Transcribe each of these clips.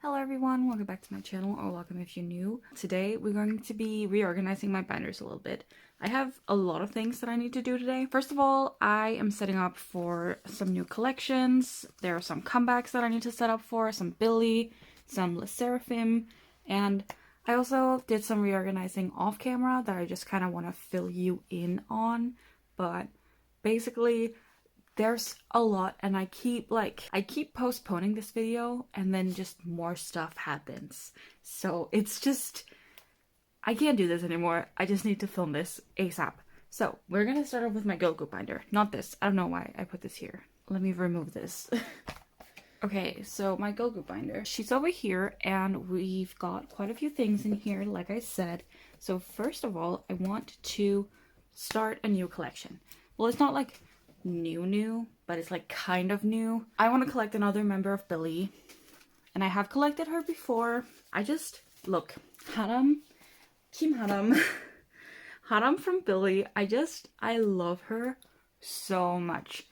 Hello everyone, welcome back to my channel, or welcome if you're new. Today we're going to be reorganizing my binders a little bit. I have a lot of things that I need to do today. First of all, I am setting up for some new collections. There are some comebacks that I need to set up for, some billlie, some sserafim, and I also did some reorganizing off camera that I just kind of want to fill you in on. But basically, there's a lot, and I keep postponing this video, and then just more stuff happens. So it's just, I can't do this anymore. I just need to film this ASAP. So we're gonna start off with my Goku binder. Not this. I don't know why I put this here. Let me remove this. Okay, so my Goku binder. She's over here, and we've got quite a few things in here, like I said. So first of all, I want to start a new collection. Well, it's not like new, but it's like kind of new. I want to collect another member of billlie, and I have collected her before. I just look, Haram, Kim Haram, Haram from billlie. I love her so much.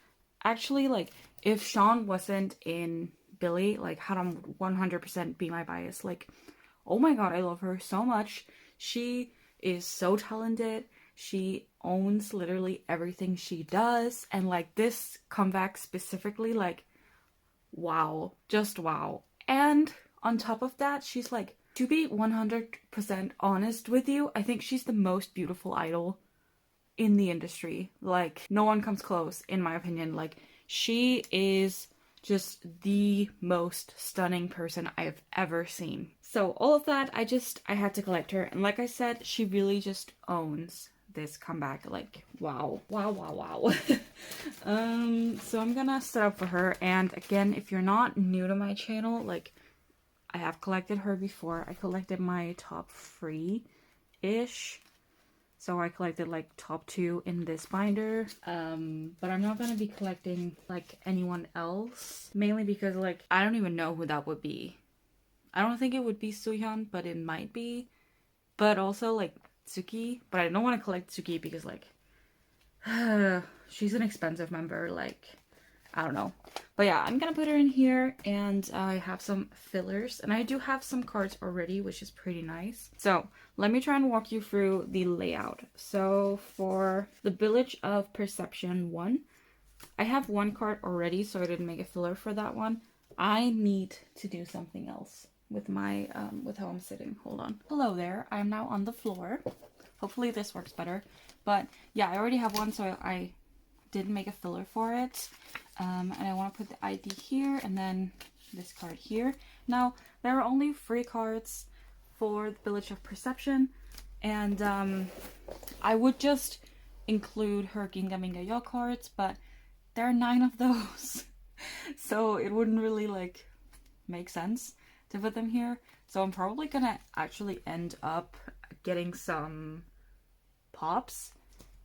Actually, like, if Sean wasn't in billlie, like, Haram would 100% be my bias. Like, oh my god, I love her so much. She is so talented. She owns literally everything she does, and like this comeback specifically, like, wow, just wow. And on top of that, she's like, to be 100% honest with you, I think she's the most beautiful idol in the industry. Like, no one comes close, in my opinion. Like, she is just the most stunning person I've ever seen. So all of that, I had to collect her, and like I said, she really just owns this comeback. Like, wow. So I'm gonna set up for her, and again, if you're not new to my channel, like, I have collected her before. I collected my top 3-ish. So I collected like top 2 in this binder. But I'm not gonna be collecting like anyone else, mainly because like I don't even know who that would be. I don't think it would be Suhyun, but it might be. But also like Tsuki, but I don't want to collect Tsuki because like she's an expensive member, like, I don't know. But yeah, I'm gonna put her in here, and I have some fillers, and I do have some cards already, which is pretty nice. So let me try and walk you through the layout. So for the Village of Perception 1, I have one card already, so I didn't make a filler for that one. I need to do something else with my with how I'm sitting. Hold on. Hello there. I am now on the floor. Hopefully this works better. But yeah, I already have one, so I didn't make a filler for it. And I want to put the ID here, and then this card here. Now, there are only 3 cards for the Village of Perception, and I would just include her Gingaminga Yo cards, but there are 9 of those. So it wouldn't really like make sense to put them here. So I'm probably gonna actually end up getting some pops.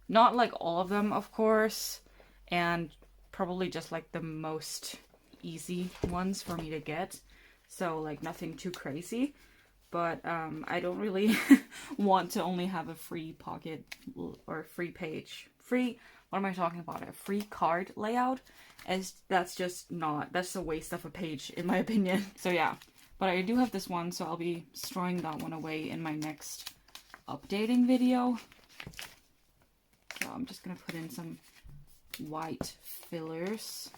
Not like all of them, of course, and probably just like the most easy ones for me to get. So like nothing too crazy. But I don't really want to only have a free pocket or free page. What am I talking about? A free card layout? As that's just not, that's a waste of a page in my opinion. So yeah, but I do have this one, so I'll be storing that one away in my next updating video. So I'm just gonna put in some white fillers.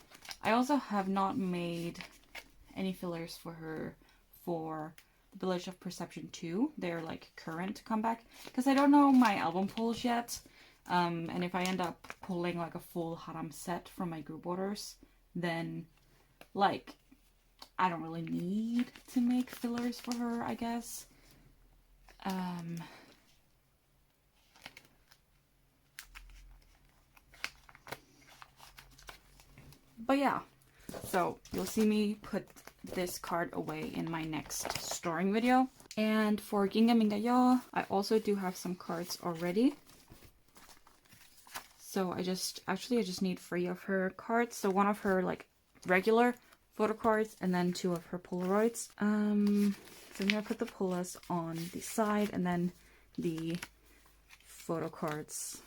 I also have not made any fillers for her for the Village of Perception 2. They're like current comeback, because I don't know my album pulls yet. And if I end up pulling like a full Haram set from my group orders, then like I don't really need to make fillers for her, I guess. But yeah, so you'll see me put this card away in my next storing video. And for Gingaminga Yo, I also do have some cards already. So I just need 3 of her cards. So 1 of her like regular photo cards, and then 2 of her Polaroids. So I'm gonna put the Polas on the side, and then the photo cards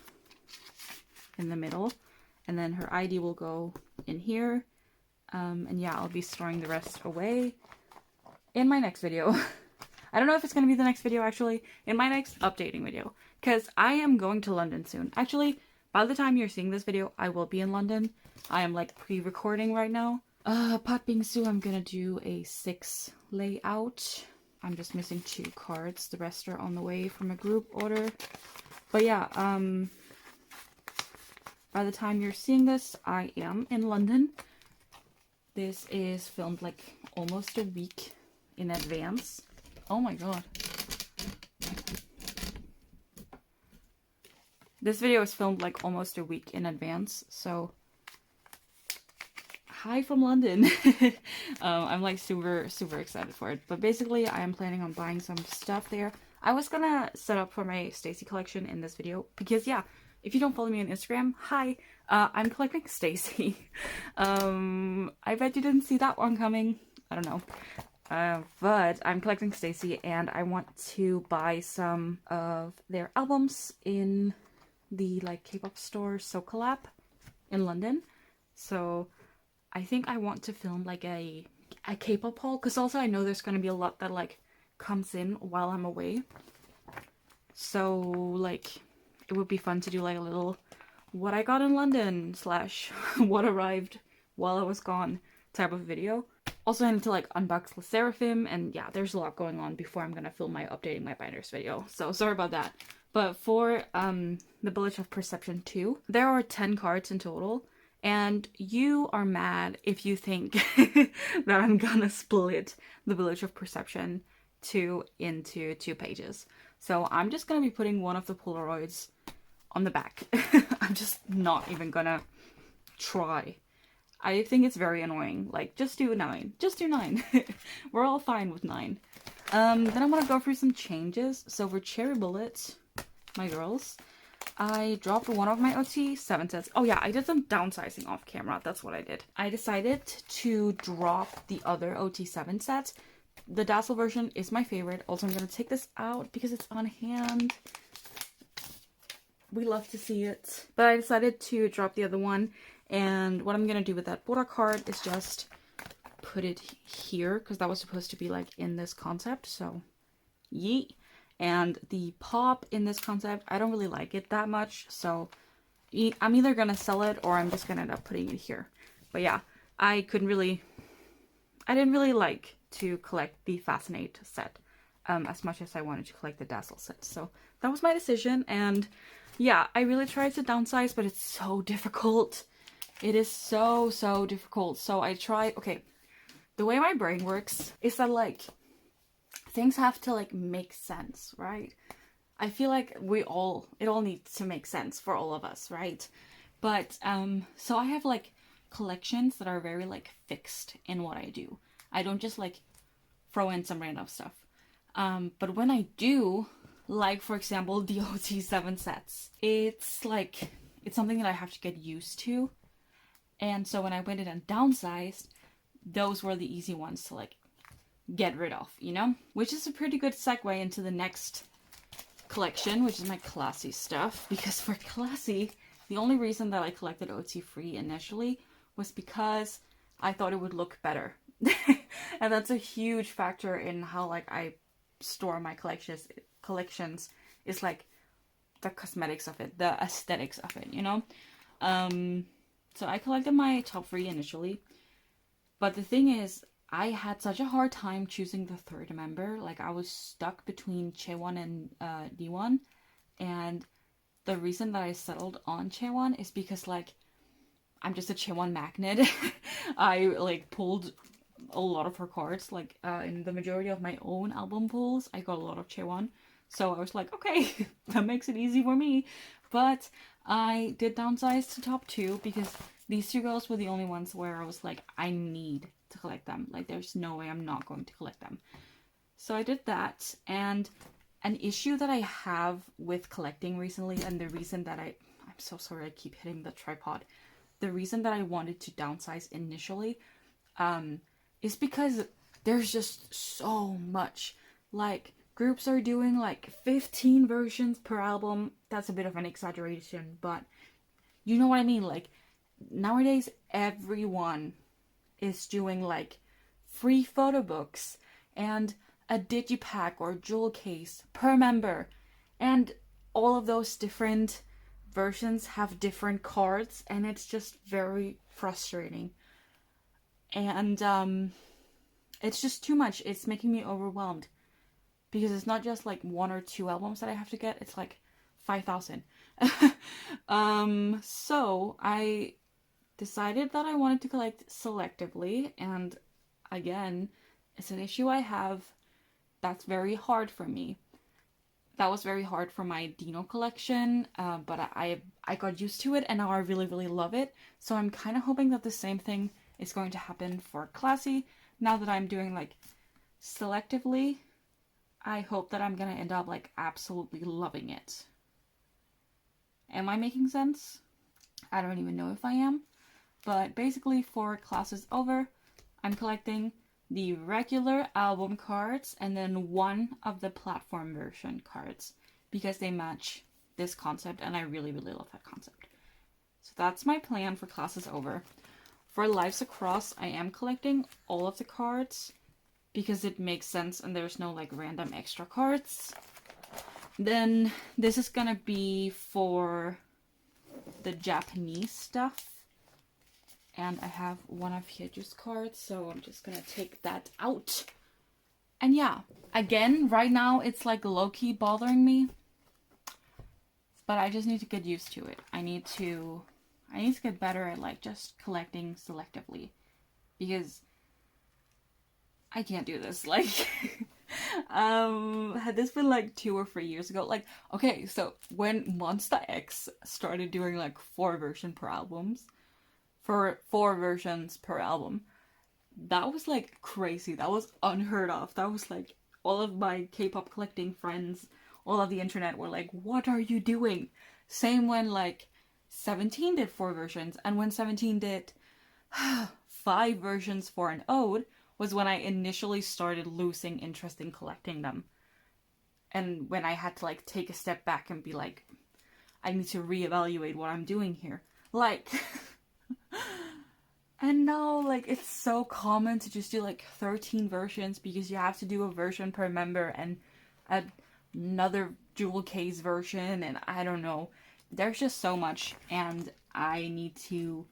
in the middle. And then her ID will go in here. And yeah, I'll be storing the rest away. in my next video, I don't know if it's going to be the next video actually, in my next updating video, because I am going to London soon. Actually, by the time you're seeing this video, I will be in London. I am like pre-recording right now. Pot being Sue, I'm gonna do a 6 layout. I'm just missing 2 cards. The rest are on the way from a group order. But yeah, by the time you're seeing this, I am in London. This is filmed like almost a week in advance. Oh my god. This video is filmed like almost a week in advance, so hi from London. I'm like super excited for it. But basically, I am planning on buying some stuff there. I was gonna set up for my Stacy collection in this video because yeah, if you don't follow me on Instagram, hi, I'm collecting Stacy. I bet you didn't see that one coming. I don't know. But I'm collecting Stacy and I want to buy some of their albums in the like K-pop store So Collab in London. So I think I want to film like a K-pop haul, because also I know there's gonna be a lot that like comes in while I'm away. So like it would be fun to do like a little what I got in London / what arrived while I was gone type of video. Also I need to like unbox the Seraphim, and yeah, there's a lot going on before I'm gonna film my updating my binders video. So sorry about that. But for the Village of Perception 2, there are 10 cards in total. And you are mad if you think that I'm gonna split the Village of Perception 2 into 2 pages. So I'm just gonna be putting one of the Polaroids on the back. I'm just not even gonna try. I think it's very annoying. Like, just do 9. Just do 9. We're all fine with 9. Then I'm gonna go through some changes. So for Cherry Bullet, my girls, I dropped one of my ot7 sets. Oh yeah, I did some downsizing off camera. That's what I did. I decided to drop the other ot7 sets. The Dazzle version is my favorite. Also, I'm going to take this out because it's on hand. We love to see it. But I decided to drop the other one. And what I'm going to do with that border card is just put it here, because that was supposed to be like in this concept. So, yeet. And the pop in this concept, I don't really like it that much, so I'm either gonna sell it or I'm just gonna end up putting it here. But yeah, I didn't really like to collect the Fascinate set as much as I wanted to collect the Dazzle set. So that was my decision, and yeah, I really tried to downsize, but it's so difficult. It is so difficult. So I tried, okay, the way my brain works is that like, things have to like make sense, right? I feel like it all needs to make sense for all of us, right? But so I have like collections that are very like fixed in what I do. I don't just like throw in some random stuff. But when I do, like for example the ot7 sets, it's like it's something that I have to get used to. And so when I went in and downsized, those were the easy ones to like get rid of, you know? Which is a pretty good segue into the next collection, which is my classy stuff. Because for classy, the only reason that I collected ot3 initially was because I thought it would look better. And that's a huge factor in how like I store my collections is like the cosmetics of it, the aesthetics of it, you know? So I collected my top 3 initially. But the thing is, I had such a hard time choosing the third member. Like, I was stuck between Chaewon and D1. And the reason that I settled on Chaewon is because, like, I'm just a Chaewon magnet. I, like, pulled a lot of her cards. Like, in the majority of my own album pulls, I got a lot of Chaewon. So I was like, okay, that makes it easy for me. But I did downsize to top 2 because these 2 girls were the only ones where I was like, I need to collect them. Like, there's no way I'm not going to collect them. So I did that, and an issue that I have with collecting recently, and the reason that I'm so sorry I keep hitting the tripod. The reason that I wanted to downsize initially is because there's just so much. Like, groups are doing like 15 versions per album. That's a bit of an exaggeration, but you know what I mean? Like, nowadays everyone is doing like free photo books and a digipack or jewel case per member. And all of those different versions have different cards, and it's just very frustrating. And it's just too much. It's making me overwhelmed. Because it's not just like 1 or 2 albums that I have to get, it's like 5,000. So I decided that I wanted to collect selectively, and again, it's an issue I have that's very hard for me. That was very hard for my Dino collection, but I got used to it, and now I really, really love it. So I'm kind of hoping that the same thing is going to happen for Classy. Now that I'm doing like selectively, I hope that I'm gonna end up like absolutely loving it. Am I making sense? I don't even know if I am. But basically for Classes Over, I'm collecting the regular album cards and then one of the platform version cards because they match this concept and I really, really love that concept. So that's my plan for Classes Over. For Lives Across, I am collecting all of the cards because it makes sense and there's no like random extra cards. Then this is gonna be for the Japanese stuff. And I have one of Hyeju's cards, so I'm just gonna take that out. And yeah, again, right now it's like low-key bothering me. But I just need to get used to it. I need to get better at like just collecting selectively. Because I can't do this. Like had this been like 2 or 3 years ago, like okay, so when Monsta X started doing like 4 versions per album, that was like crazy. That was unheard of. That was like all of my K-pop collecting friends, all of the internet were like, what are you doing? Same when like 17 did 4 versions, and when 17 did 5 versions for an ode was when I initially started losing interest in collecting them. And when I had to like take a step back and be like, I need to reevaluate what I'm doing here. Like and now, like, it's so common to just do, like, 13 versions because you have to do a version per member and another jewel case version, and I don't know. There's just so much, and I need to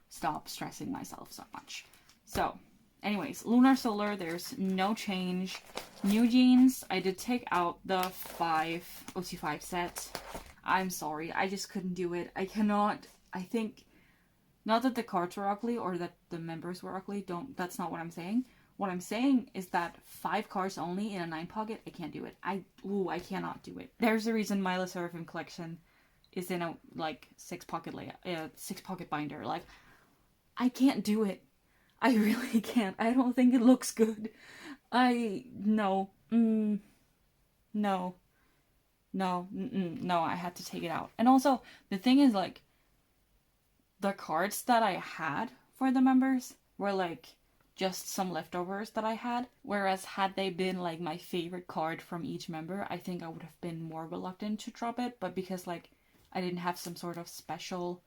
stop stressing myself so much. So, anyways, Lunar Solar, there's no change. New Jeans, I did take out the ot5 set. I'm sorry, I just couldn't do it. I think... Not that the cards were ugly or that the members were ugly. That's not what I'm saying. What I'm saying is that 5 cards only in a 9 pocket, I can't do it. I cannot do it. There's a reason my sserafim collection is in a like 6 pocket binder. Like, I can't do it. I really can't. I don't think it looks good. No, I had to take it out. And also, the thing is, like, the cards that I had for the members were like just some leftovers that I had. Whereas had they been like my favorite card from each member, I think I would have been more reluctant to drop it. But because like I didn't have some sort of special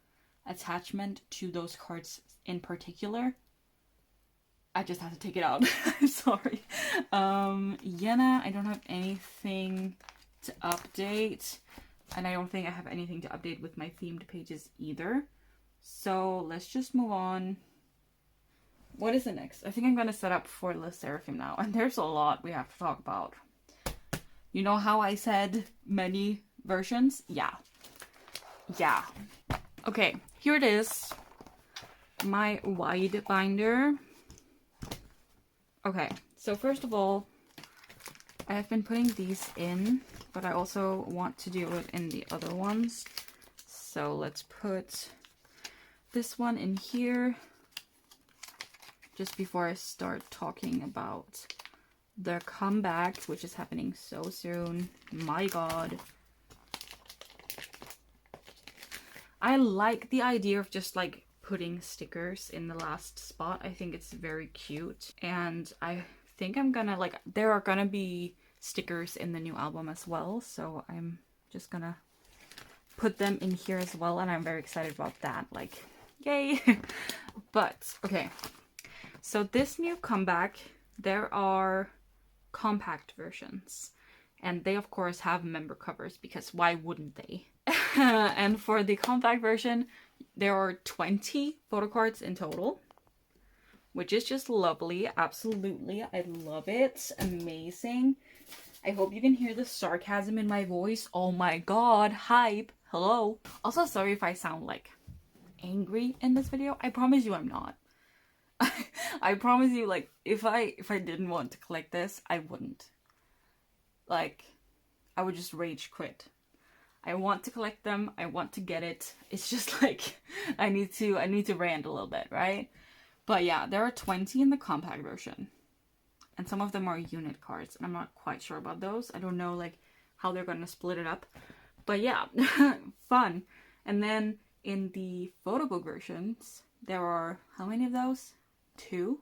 attachment to those cards in particular, I just had to take it out. I'm sorry. Yena, I don't have anything to update. And I don't think I have anything to update with my themed pages either. So let's just move on. What is the next? I think I'm going to set up for the sserafim now. And there's a lot we have to talk about. You know how I said many versions? Yeah. Okay, here it is. My wide binder. Okay, so first of all, I have been putting these in, but I also want to do it in the other ones. So let's put this one in here just before I start talking about their comeback, which is happening so soon. My god. I like the idea of just like putting stickers in the last spot. I think it's very cute, and I think I'm gonna like, there are gonna be stickers in the new album as well, so I'm just gonna put them in here as well, and I'm very excited about that. Like, yay! But, okay. So this new comeback, there are compact versions. And they, of course, have member covers because why wouldn't they? And for the compact version, there are 20 photo cards in total, which is just lovely. Absolutely. I love it. Amazing. I hope you can hear the sarcasm in my voice. Oh my god. Hype. Hello. Also, sorry if I sound like angry in this video. I promise you I'm not. I promise you, like, if I didn't want to collect this, I wouldn't. Like, I would just rage quit. I want to collect them. I want to get it. It's just like I need to rant a little bit, right? But yeah, there are 20 in the compact version. And some of them are unit cards. And I'm not quite sure about those. I don't know like how they're going to split it up. But yeah, fun. And then in the photo book versions, there are how many of those? 2?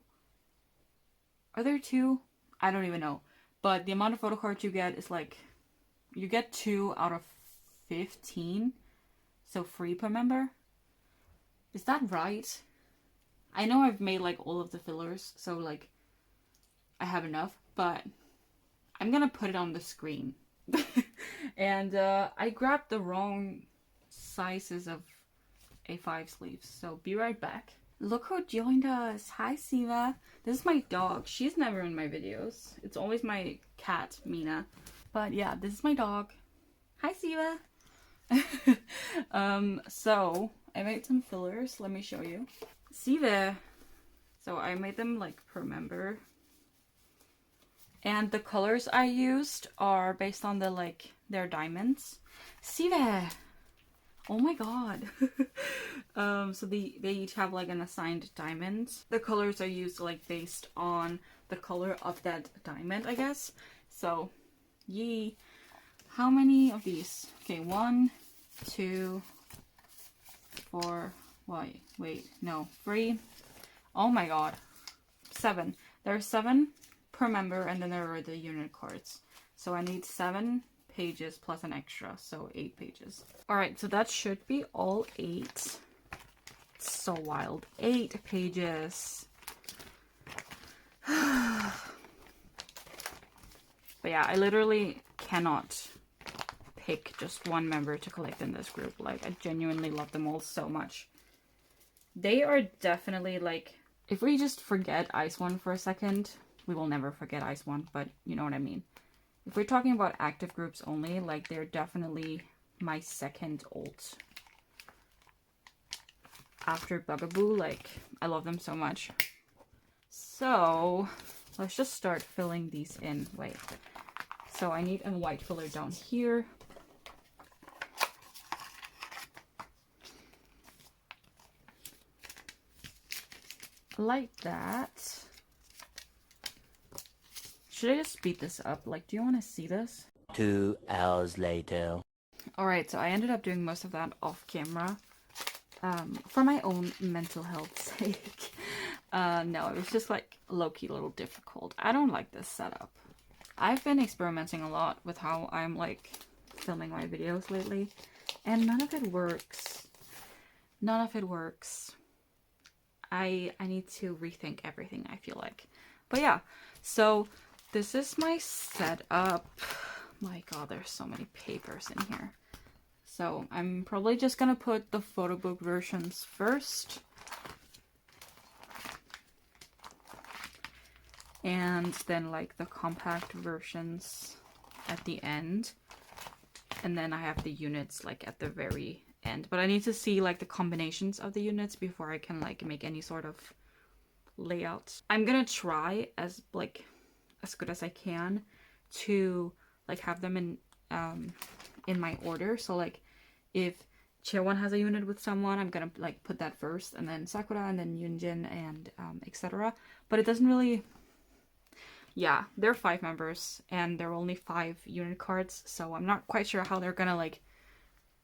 Are there 2? I don't even know. But the amount of photo cards you get is like, you get 2 out of 15. So free per member. Is that right? I know I've made like all of the fillers, so like I have enough, but I'm gonna put it on the screen. And I grabbed the wrong sizes of A5 sleeves, so be right back. Look who joined us. Hi, Siva. This is my dog. She's never in my videos. It's always my cat, Mina. But yeah, this is my dog. Hi, Siva. So I made some fillers. Let me show you. Siva. So I made them like per member. And the colors I used are based on the like their diamonds. Siva. Oh my god. So they each have like an assigned diamond. The colors are used like based on the color of that diamond, I guess. So, yee. How many of these? Okay, 1, 2, 4, wait, no, 3. Oh my god. 7. There are 7 per member, and then there are the unit cards. So I need 7 pages plus an extra, so 8 pages. Alright, so that should be all 8. It's so wild. 8 pages. But yeah, I literally cannot pick just one member to collect in this group. Like, I genuinely love them all so much. They are definitely like, if we just forget Ice One for a second, we will never forget Ice One, but you know what I mean. If we're talking about active groups only, like, they're definitely my second ult. After Bugaboo, like, I love them so much. So, let's just start filling these in. Wait. So I need a white filler down here. Like that. Should I just speed this up? Like, do you want to see this? 2 hours later. Alright, so I ended up doing most of that off camera. For my own mental health's sake. No, it was just like low-key a little difficult. I don't like this setup. I've been experimenting a lot with how I'm like filming my videos lately, and none of it works. None of it works. I need to rethink everything, I feel like. But yeah, so this is my setup. My god, there's so many papers in here. So I'm probably just gonna put the photo book versions first. And then like the compact versions at the end. And then I have the units like at the very end. But I need to see like the combinations of the units before I can like make any sort of layout. I'm gonna try as good as I can to like have them in my order. So like if Chaewon has a unit with someone, I'm gonna like put that first, and then Sakura, and then Yunjin, and etc. But it doesn't really. Yeah, there are 5 members, and there are only 5 unit cards, so I'm not quite sure how they're gonna like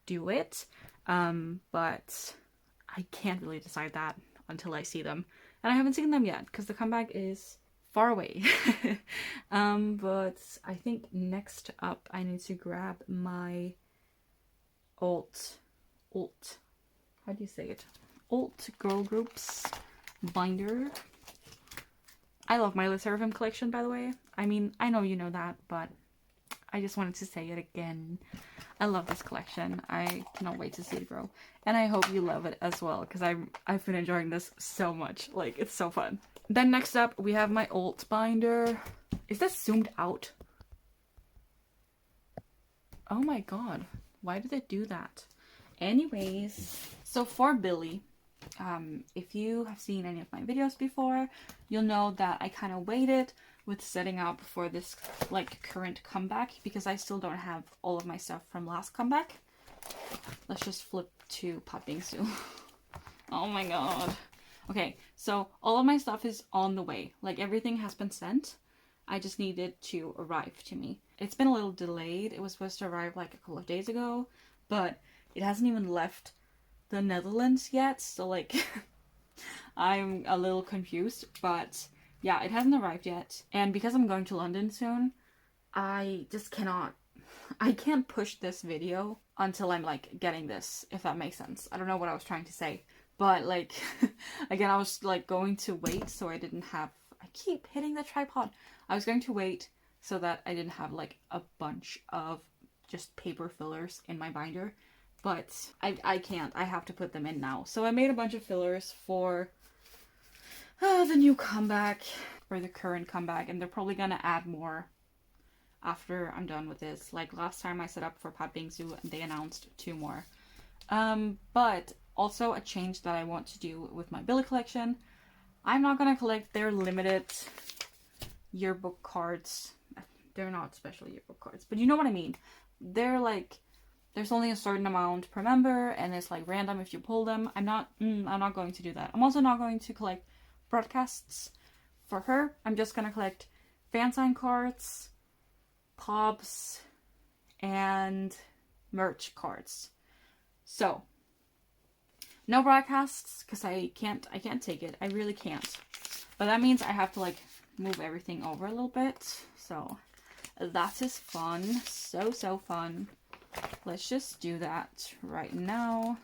do it. But I can't really decide that until I see them, and I haven't seen them yet because the comeback is far away. But I think next up I need to grab my alt, how do you say it? Alt girl groups binder. I love my sserafim collection, by the way. I mean, I know you know that, but I just wanted to say it again. I love this collection. I cannot wait to see it grow. And I hope you love it as well, because I've been enjoying this so much. Like, it's so fun. Then next up, we have my alt binder. Is this zoomed out? Oh my god. Why did it do that? Anyways, so for Billie, if you have seen any of my videos before, you'll know that I kind of waited with setting up for this like current comeback because I still don't have all of my stuff from last comeback. Let's just flip to Pot Bingsu. Oh my god. Okay, so all of my stuff is on the way. Like everything has been sent. I just need it to arrive to me. It's been a little delayed. It was supposed to arrive like a couple of days ago, but it hasn't even left the Netherlands yet. So like I'm a little confused, but yeah, it hasn't arrived yet. And because I'm going to London soon, I just I can't push this video until I'm like getting this, if that makes sense. I don't know what I was trying to say, but like, again, I was like going to wait so I didn't have, I keep hitting the tripod. I was going to wait so that I didn't have like a bunch of just paper fillers in my binder, but I can't. I have to put them in now. So I made a bunch of fillers for the new comeback, or the current comeback, and they're probably gonna add more after I'm done with this. Like last time I set up for Pot Bingsu and they announced 2 more. But also a change that I want to do with my Billlie collection. I'm not gonna collect their limited yearbook cards. They're not special yearbook cards, but you know what I mean. They're like, there's only a certain amount per member and it's like random if you pull them. I'm not going to do that. I'm also not going to collect broadcasts for her. I'm just gonna collect fan sign cards, pops, and merch cards. So no broadcasts because I can't take it. I really can't. But that means I have to like move everything over a little bit. So that is fun. So fun. Let's just do that right now.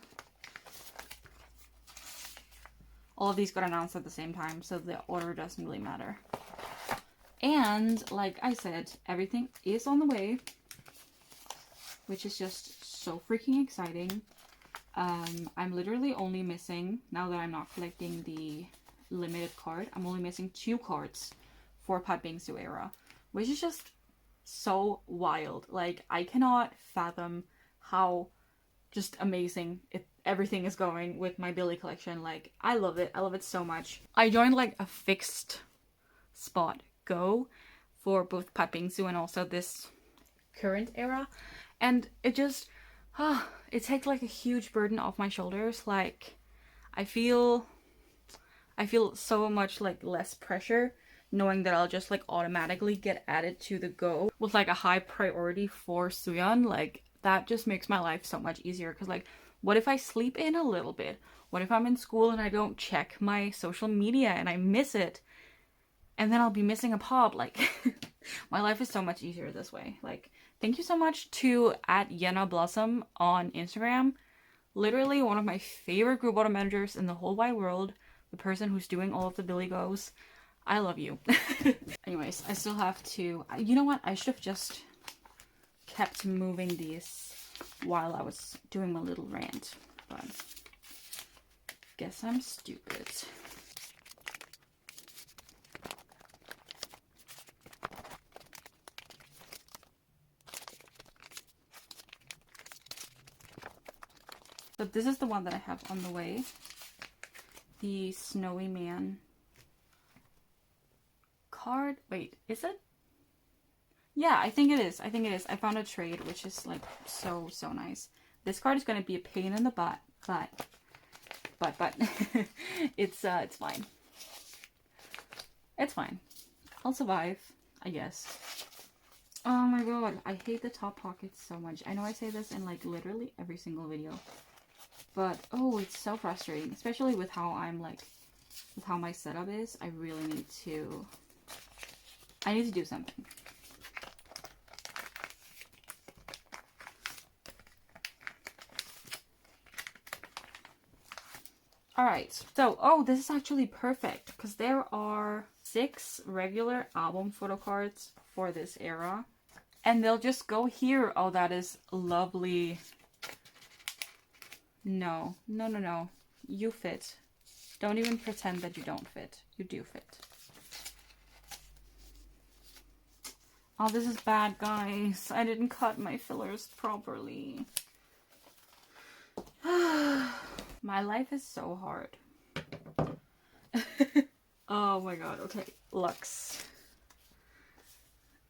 All of these got announced at the same time, so the order doesn't really matter. And like I said, everything is on the way, which is just so freaking exciting. I'm literally only missing, now that I'm not collecting the limited card, I'm only missing 2 cards for Pot Bingsu era, which is just so wild. Like, I cannot fathom how just amazing everything is going with my Billlie collection. Like, I love it. I love it so much. I joined like a fixed spot go for both Pot Bingsu and also this current era, and it just it takes like a huge burden off my shoulders. Like, I feel so much like less pressure knowing that I'll just like automatically get added to the go with like a high priority for Suyeon. Like, that just makes my life so much easier, because like, what if I sleep in a little bit? What if I'm in school and I don't check my social media and I miss it? And then I'll be missing a pop. Like, my life is so much easier this way. Like, thank you so much to @YenaBlossom on Instagram. Literally one of my favorite group bottom managers in the whole wide world. The person who's doing all of the Billlie goes. I love you. Anyways, I still have to... You know what? I should have just kept moving these while I was doing my little rant. But guess I'm stupid. So this is the one that I have on the way. The Snowy Man card. Wait, is it? Yeah, I think it is. I think it is. I found a trade, which is like so nice. This card is going to be a pain in the butt, but it's fine. It's fine. I'll survive, I guess. Oh my god, I hate the top pockets so much. I know I say this in like literally every single video, but oh, it's so frustrating, especially with how with how my setup is. I really need to do something. Alright, so, oh, this is actually perfect, because there are 6 regular album photo cards for this era. And they'll just go here. Oh, that is lovely. No. No, no, no. You fit. Don't even pretend that you don't fit. You do fit. Oh, this is bad, guys. I didn't cut my fillers properly. My life is so hard. Oh my god, okay. Lux.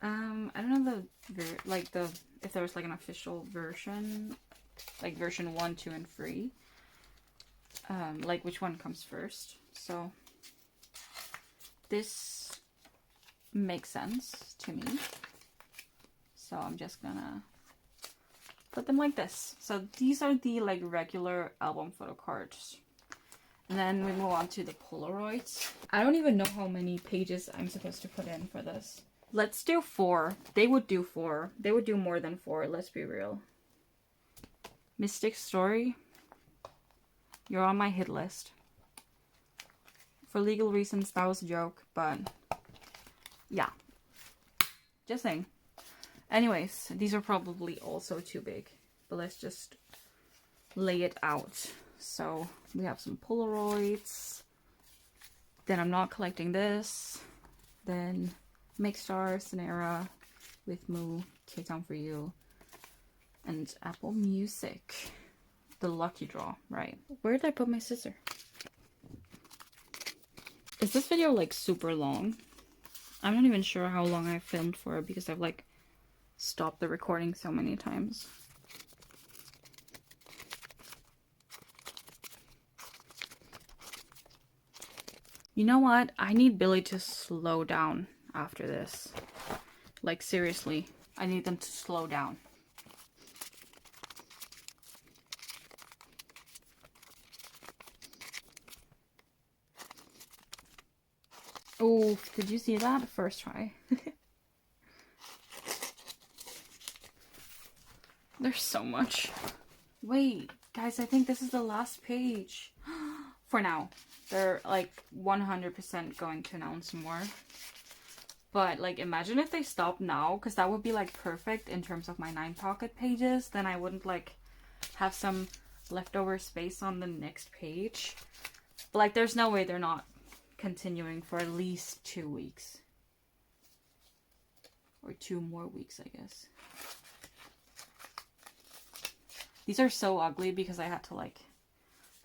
I don't know if there was like an official version, like version 1, 2, and 3. Like which one comes first. So this makes sense to me. So I'm just gonna put them like this. So these are the like regular album photo cards. And then we move on to the Polaroids. I don't even know how many pages I'm supposed to put in for this. Let's do 4. They would do 4. They would do more than 4, let's be real. Mystic Story. You're on my hit list. For legal reasons, that was a joke, but yeah. Just saying. Anyways, these are probably also too big, but let's just lay it out. So we have some Polaroids. Then I'm not collecting this. Then Mixstar, Sonera, With Moo, K-Town For You, and Apple Music. The lucky draw, right? Where did I put my scissor? Is this video like super long? I'm not even sure how long I filmed for because I've like stopped the recording so many times. You know what? I need Billie to slow down after this. Like seriously, I need them to slow down. Oh, did you see that? First try. There's so much. Wait, guys, I think this is the last page. For now. They're like 100% going to announce more. But like imagine if they stop now, because that would be like perfect in terms of my 9 pocket pages. Then I wouldn't like have some leftover space on the next page. But like there's no way they're not continuing for at least 2 weeks. Or 2 more weeks, I guess. These are so ugly because I had to like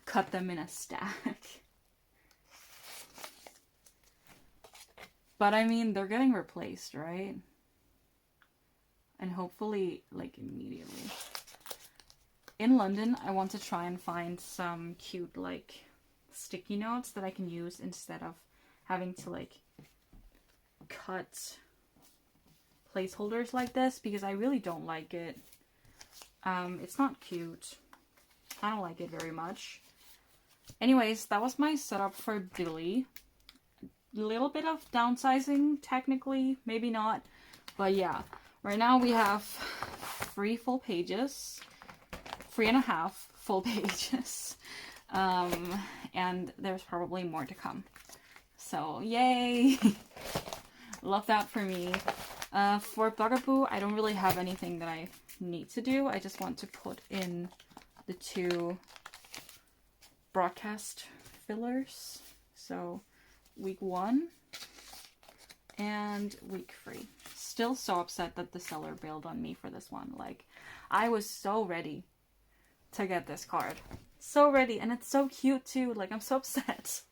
cut them in a stack. But I mean, they're getting replaced, right? And hopefully, like, immediately. In London, I want to try and find some cute, like, sticky notes that I can use instead of having to, like, cut placeholders like this, because I really don't like it. It's not cute. I don't like it very much. Anyways, that was my setup for Billie. Little bit of downsizing, technically, maybe not, but yeah. Right now we have 3 full pages, 3.5 full pages, and there's probably more to come. So yay! Love that for me. For Bugaboo, I don't really have anything that I need to do. I just want to put in the 2 broadcast fillers. So week 1 and week 3. Still so upset that the seller bailed on me for this one. Like, I was so ready to get this card. So ready, and it's so cute too. Like, I'm so upset.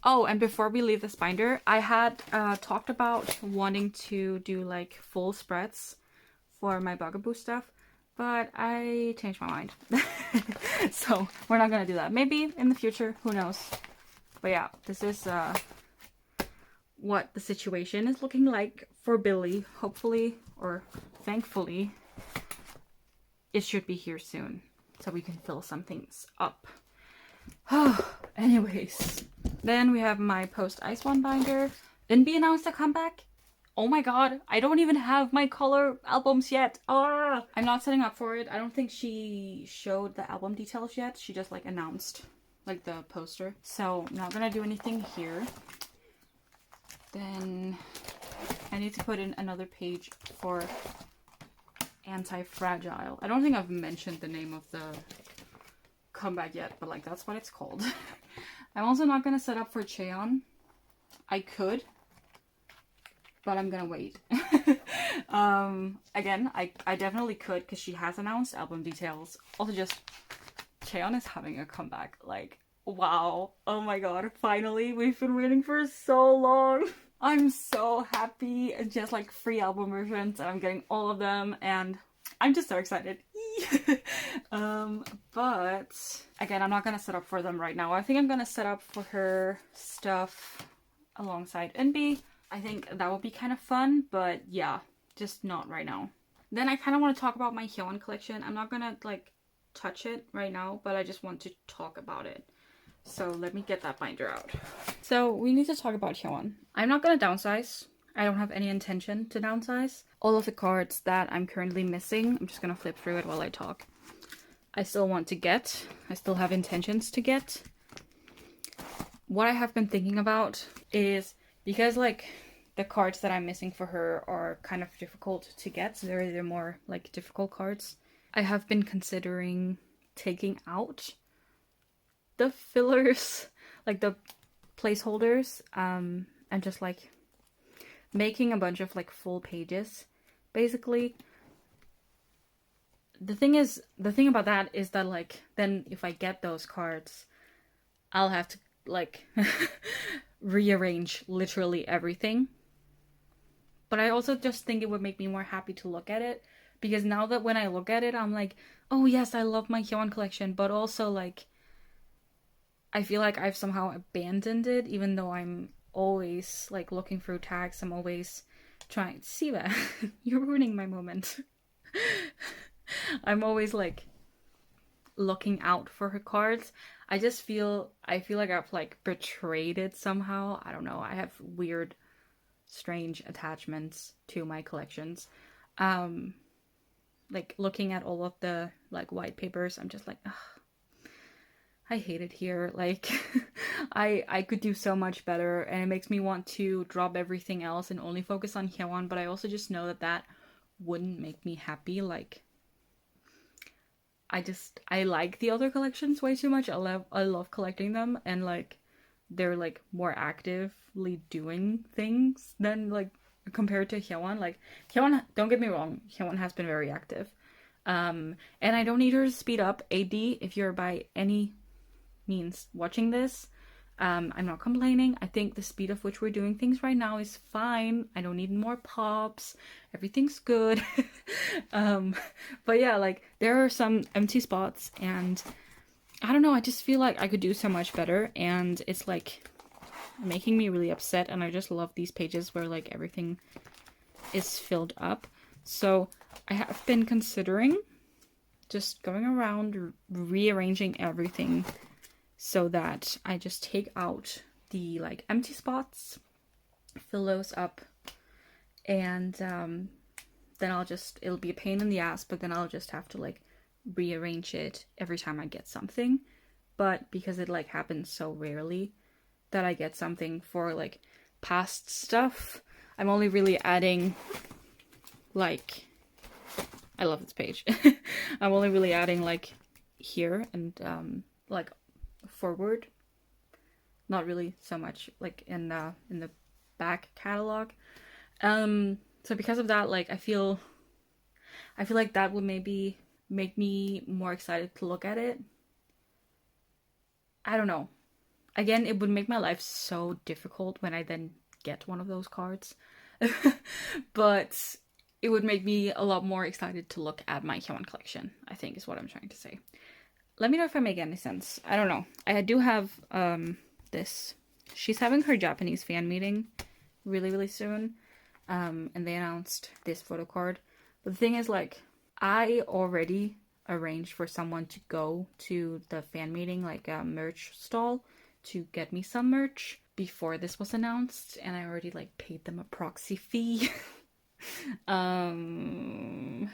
Oh, and before we leave this binder, I had talked about wanting to do like full spreads for my Bugaboo stuff, but I changed my mind. So we're not gonna do that. Maybe in the future, who knows. But yeah, this is what the situation is looking like for Billie. Hopefully, or thankfully, it should be here soon so we can fill some things up. Anyways, then we have my Post Ice One binder. NB announced a comeback. Oh my god, I don't even have my color albums yet. Ah! I'm not setting up for it. I don't think she showed the album details yet. She just like announced like the poster. So not gonna do anything here. Then I need to put in another page for Anti-Fragile. I don't think I've mentioned the name of the comeback yet, but like that's what it's called. I'm also not gonna set up for Cheon. I could, but I'm gonna wait. Again, I definitely could because she has announced album details. Also, just Cheon is having a comeback. Like, wow. Oh my god, finally. We've been waiting for so long. I'm so happy. Just like free album versions. I'm getting all of them and I'm just so excited. But again, I'm not gonna set up for them right now. I think I'm gonna set up for her stuff alongside NB. I think that would be kind of fun, but yeah, just not right now. Then I kind of want to talk about my Hyun collection. I'm not gonna like touch it right now, but I just want to talk about it. So let me get that binder out. So we need to talk about Hyun. I'm not gonna downsize. I don't have any intention to downsize. All of the cards that I'm currently missing, I'm just gonna flip through it while I talk. I still want to get. I still have intentions to get. What I have been thinking about is, because like the cards that I'm missing for her are kind of difficult to get, so they're more like difficult cards, I have been considering taking out the fillers, like the placeholders, and just like making a bunch of like full pages, basically. The thing about that is that like then if I get those cards, I'll have to like rearrange literally everything. But I also just think it would make me more happy to look at it, because now that when I look at it, I'm like, oh yes, I love my Hyun collection, but also like I feel like I've somehow abandoned it, even though I'm always like looking through tags. I'm always trying to see that. You're ruining my moment. I'm always like looking out for her cards. I feel like I've like betrayed it somehow. I don't know. I have weird, strange attachments to my collections. Like looking at all of the like white papers, I'm just like, ugh, I hate it here. Like I could do so much better, and it makes me want to drop everything else and only focus on Hyewon, but I also just know that that wouldn't make me happy. Like I like the other collections way too much. I love collecting them, and like they're like more actively doing things than like compared to Hyewon. Like Hyewon, don't get me wrong, Hyewon has been very active. And I don't need her to speed up. AD, if you're by any means watching this, I'm not complaining. I think the speed of which we're doing things right now is fine. I don't need more pops. Everything's good. But yeah, like there are some empty spots, and I don't know, I just feel like I could do so much better, and it's like making me really upset. And I just love these pages where like everything is filled up. So I have been considering just going around rearranging everything so that I just take out the like empty spots, fill those up, and then it'll be a pain in the ass, but then I'll just have to like rearrange it every time I get something. But because it like happens so rarely that I get something for like past stuff, I'm only really adding like, I love this page. I'm only really adding like here and like forward, not really so much like in the back catalog. So because of that, like I feel like that would maybe make me more excited to look at it. I don't know. Again, it would make my life so difficult when I then get one of those cards. But it would make me a lot more excited to look at my Hyewon collection, I think is what I'm trying to say. Let me know if I make any sense. I don't know. I do have this. She's having her Japanese fan meeting really, really soon. And they announced this photo card. But the thing is, like, I already arranged for someone to go to the fan meeting, like a merch stall, to get me some merch before this was announced. And I already, like, paid them a proxy fee. And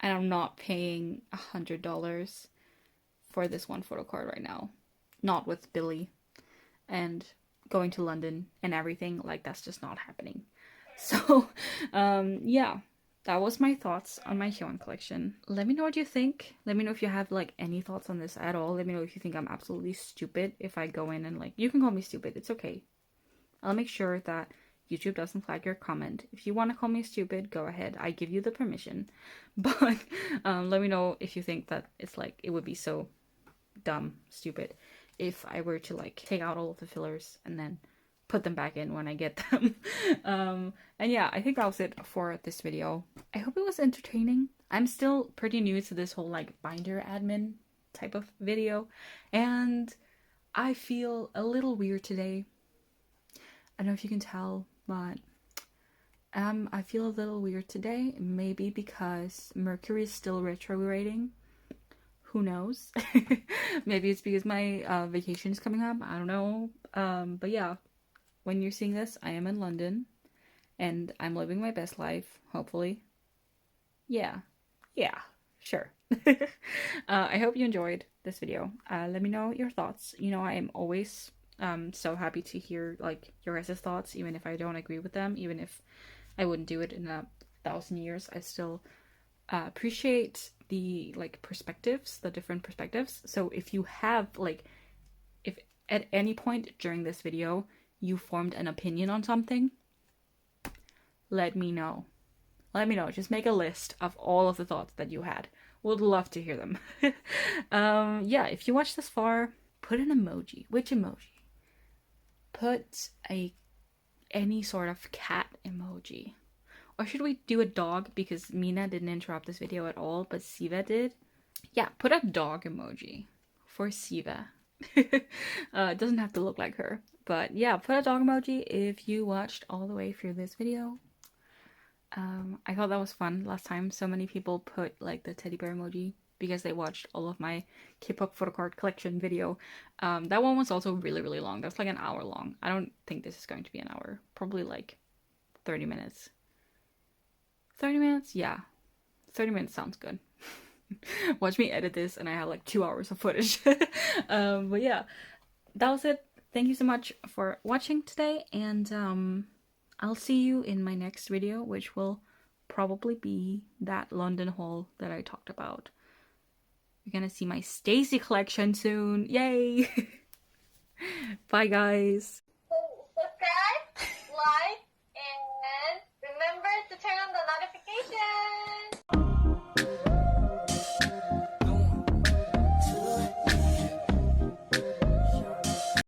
I'm not paying $100 for this one photo card right now. Not with Billlie. And going to London and everything. Like, that's just not happening. So, yeah, that was my thoughts on my Huon collection. Let me know what you think. Let me know if you have like any thoughts on this at all. Let me know if you think I'm absolutely stupid if I go in and like, you can call me stupid. It's okay. I'll make sure that YouTube doesn't flag your comment. If you want to call me stupid, go ahead. I give you the permission. But let me know if you think that it's like, it would be so dumb, stupid, if I were to like take out all of the fillers and then put them back in when I get them. And yeah, I think that was it for this video. I hope it was entertaining. I'm still pretty new to this whole like binder admin type of video, and I feel a little weird today. I don't know if you can tell, but I feel a little weird today. Maybe because Mercury is still retrograding. Who knows? Maybe it's because my vacation is coming up. I don't know. But yeah, when you're seeing this, I am in London and I'm living my best life, hopefully. Yeah, sure. I hope you enjoyed this video. Let me know your thoughts. You know, I am always so happy to hear like your guys' thoughts, even if I don't agree with them, even if I wouldn't do it in 1,000 years. I still appreciate the like perspectives, the different perspectives. So if you have like, if at any point during this video you formed an opinion on something, let me know. Let me know. Just make a list of all of the thoughts that you had. Would love to hear them. Yeah, if you watched this far, put an emoji. Which emoji? Put any sort of cat emoji. Or should we do a dog? Because Mina didn't interrupt this video at all, but Siva did. Yeah, put a dog emoji for Siva. It doesn't have to look like her. But yeah, put a dog emoji if you watched all the way through this video. I thought that was fun last time. So many people put like the teddy bear emoji because they watched all of my K-pop photo card collection video. That one was also really, really long. That's like an hour long. I don't think this is going to be an hour. Probably like 30 minutes. 30 minutes? Yeah. 30 minutes sounds good. Watch me edit this and I have like 2 hours of footage. But yeah, that was it. Thank you so much for watching today, and I'll see you in my next video, which will probably be that London haul that I talked about. You're gonna see my Stacy collection soon. Yay! Bye, guys. Subscribe, like, and remember to turn on the notifications.